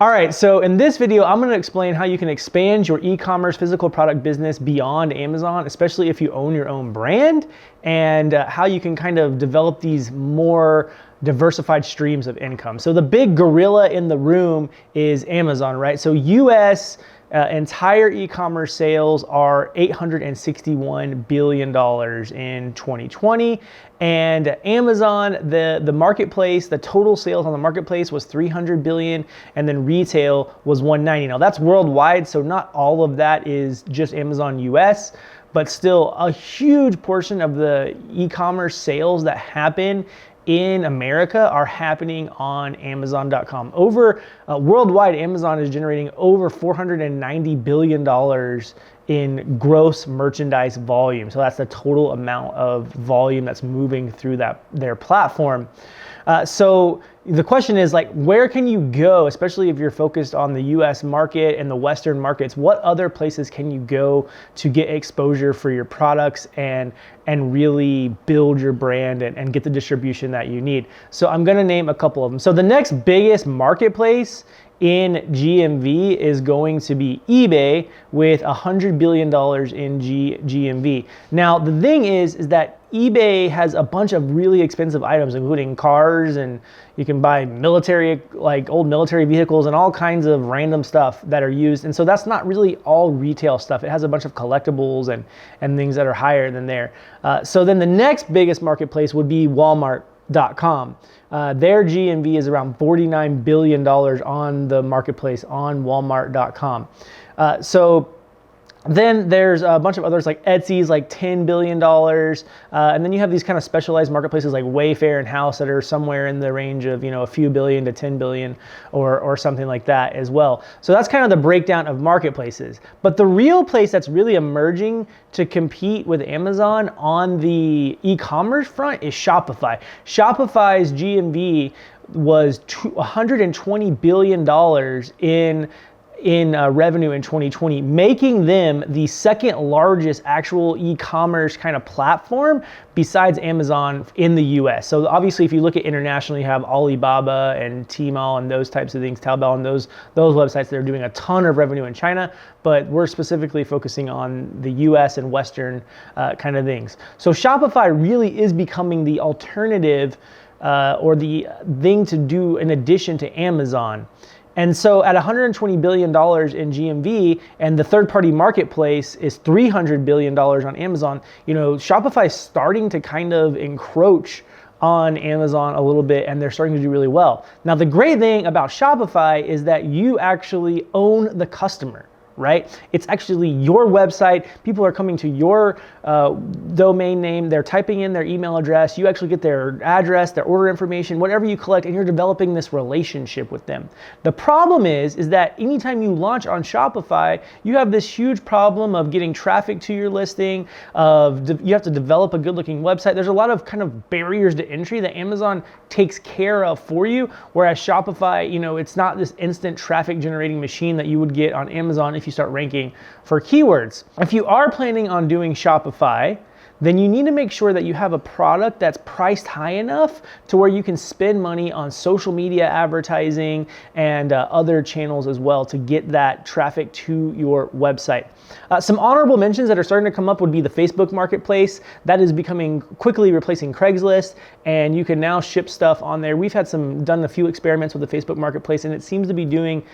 All right, so in this video, I'm gonna explain how you can expand your e-commerce physical product business beyond Amazon, especially if you own your own brand, and how you can kind of develop these more diversified streams of income. So the big gorilla in the room is Amazon, right? So US entire e-commerce sales are $861 billion in 2020. And Amazon, the marketplace, the total sales on the marketplace was 300 billion, and then retail was 190. Now that's worldwide, so not all of that is just Amazon US, but still a huge portion of the e-commerce sales that happen in America are happening on Amazon.com. Worldwide, Amazon is generating over $490 billion in gross merchandise volume. So that's the total amount of volume that's moving through their platform. So the question is, like, where can you go, especially if you're focused on the US market and the Western markets? What other places can you go to get exposure for your products and really build your brand and get the distribution that you need? So I'm gonna name a couple of them. So the next biggest marketplace in GMV is going to be eBay with $100 billion in GMV. Now, the thing is that eBay has a bunch of really expensive items, including cars, and you can buy old military vehicles and all kinds of random stuff that are used. And so that's not really all retail stuff. It has a bunch of collectibles and things that are higher than there. So then the next biggest marketplace would be Walmart.com. Their GMV is around $49 billion on the marketplace on Walmart.com. So then there's a bunch of others, like Etsy's like $10 billion. And then you have these kind of specialized marketplaces like Wayfair and House that are somewhere in the range of, a few billion to 10 billion or something like that as well. So that's kind of the breakdown of marketplaces. But the real place that's really emerging to compete with Amazon on the e-commerce front is Shopify. Shopify's GMV was $120 billion in revenue in 2020, making them the second largest actual e-commerce kind of platform besides Amazon in the US. So obviously, if you look at internationally, you have Alibaba and Tmall and those types of things, Taobao and those websites that are doing a ton of revenue in China, but we're specifically focusing on the US and Western kind of things. So Shopify really is becoming the alternative or the thing to do in addition to Amazon. And so at $120 billion in GMV, and the third-party marketplace is $300 billion on Amazon, Shopify is starting to kind of encroach on Amazon a little bit, and they're starting to do really well. Now, the great thing about Shopify is that you actually own the customer, right? It's actually your website. People are coming to your domain name. They're typing in their email address. You actually get their address, their order information, whatever you collect, and you're developing this relationship with them. The problem is that anytime you launch on Shopify, you have this huge problem of getting traffic to your listing, you have to develop a good-looking website. There's a lot of kind of barriers to entry that Amazon takes care of for you, whereas Shopify, it's not this instant traffic generating machine that you would get on Amazon if you start ranking for keywords. If you are planning on doing Shopify, then you need to make sure that you have a product that's priced high enough to where you can spend money on social media advertising and other channels as well to get that traffic to your website. Some honorable mentions that are starting to come up would be the Facebook Marketplace. That is becoming quickly replacing Craigslist, and you can now ship stuff on there. We've done a few experiments with the Facebook Marketplace, and it seems to be doing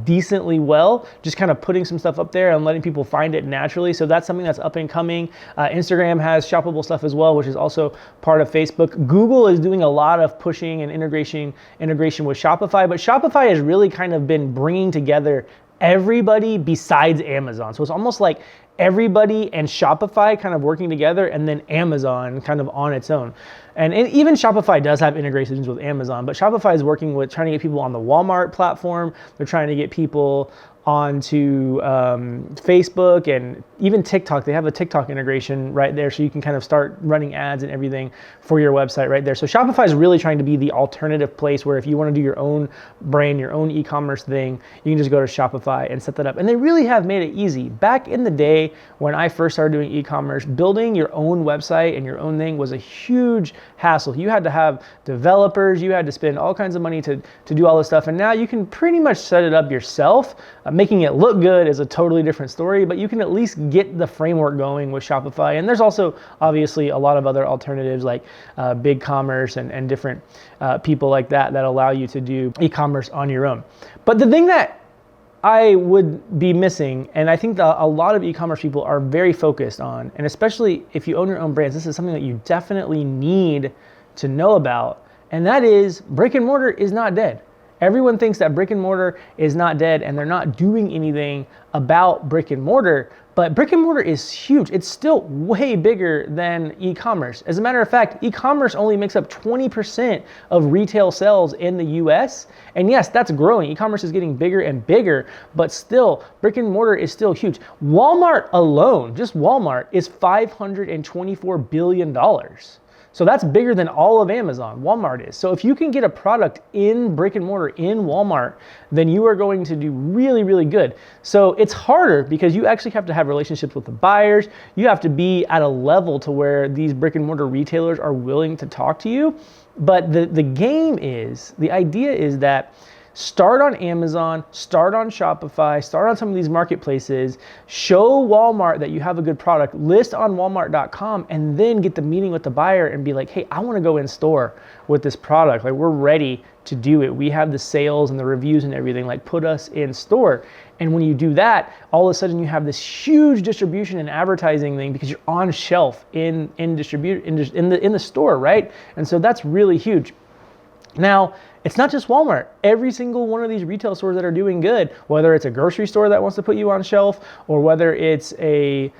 decently well, just kind of putting some stuff up there and letting people find it naturally. So that's something that's up and coming. Instagram has shoppable stuff as well, which is also part of Facebook. Google is doing a lot of pushing and integration with Shopify, but Shopify has really kind of been bringing together everybody besides Amazon. So it's almost like everybody and Shopify kind of working together, and then Amazon kind of on its own. And even Shopify does have integrations with Amazon, but Shopify is working with trying to get people on the Walmart platform. They're trying to get people onto Facebook and even TikTok. They have a TikTok integration right there, so you can kind of start running ads and everything for your website right there. So Shopify is really trying to be the alternative place where if you want to do your own brand, your own e-commerce thing, you can just go to Shopify and set that up. And they really have made it easy. Back in the day when I first started doing e-commerce, building your own website and your own thing was a huge hassle. You had to have developers, you had to spend all kinds of money to do all this stuff. And now you can pretty much set it up yourself. Making it look good is a totally different story, but you can at least get the framework going with Shopify. And there's also obviously a lot of other alternatives like BigCommerce and different people like that allow you to do e-commerce on your own. But the thing that I would be missing, and I think that a lot of e-commerce people are very focused on, and especially if you own your own brands, this is something that you definitely need to know about, and that is brick and mortar is not dead. Everyone thinks that brick and mortar is not dead and they're not doing anything about brick and mortar, but brick and mortar is huge. It's still way bigger than e-commerce. As a matter of fact, e-commerce only makes up 20% of retail sales in the US. And yes, that's growing. E-commerce is getting bigger and bigger, but still, brick and mortar is still huge. Walmart alone, just Walmart, is $524 billion. So that's bigger than all of Amazon, Walmart is. So if you can get a product in brick and mortar in Walmart, then you are going to do really, really good. So it's harder because you actually have to have relationships with the buyers. You have to be at a level to where these brick and mortar retailers are willing to talk to you. But the idea is that start on Amazon, start on Shopify, start on some of these marketplaces, show Walmart that you have a good product, list on walmart.com, and then get the meeting with the buyer and be like, hey, I want to go in store with this product. Like, we're ready to do it. We have the sales and the reviews and everything, like, put us in store. And when you do that, all of a sudden you have this huge distribution and advertising thing because you're on shelf in the store, right? And so that's really huge. Now, it's not just Walmart. Every single one of these retail stores that are doing good, whether it's a grocery store that wants to put you on shelf, or whether it's a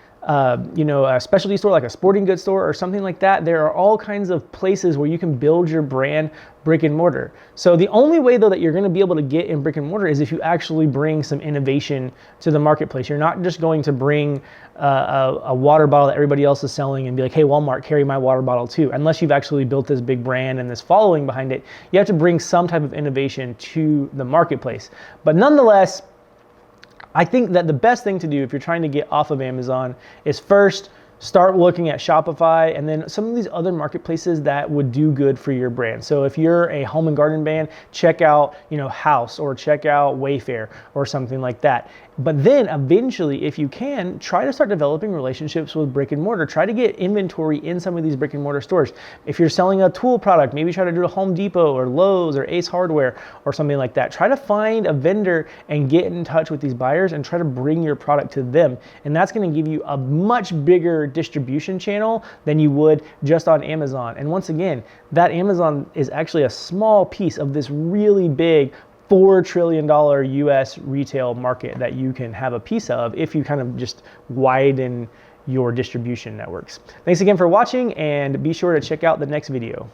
specialty store like a sporting goods store or something like that, there are all kinds of places where you can build your brand brick and mortar. So the only way though that you're going to be able to get in brick and mortar is if you actually bring some innovation to the marketplace. You're not just going to bring a water bottle that everybody else is selling and be like, hey, Walmart, carry my water bottle too. Unless you've actually built this big brand and this following behind it, you have to bring some type of innovation to the marketplace. But nonetheless, I think that the best thing to do if you're trying to get off of Amazon is first start looking at Shopify and then some of these other marketplaces that would do good for your brand. So if you're a home and garden brand, check out, House, or check out Wayfair or something like that. But then eventually, if you can, try to start developing relationships with brick and mortar. Try to get inventory in some of these brick and mortar stores. If you're selling a tool product, maybe try to do a Home Depot or Lowe's or Ace Hardware or something like that. Try to find a vendor and get in touch with these buyers and try to bring your product to them. And that's going to give you a much bigger distribution channel than you would just on Amazon. And once again, that Amazon is actually a small piece of this really big $4 trillion US retail market that you can have a piece of if you kind of just widen your distribution networks. Thanks again for watching, and be sure to check out the next video.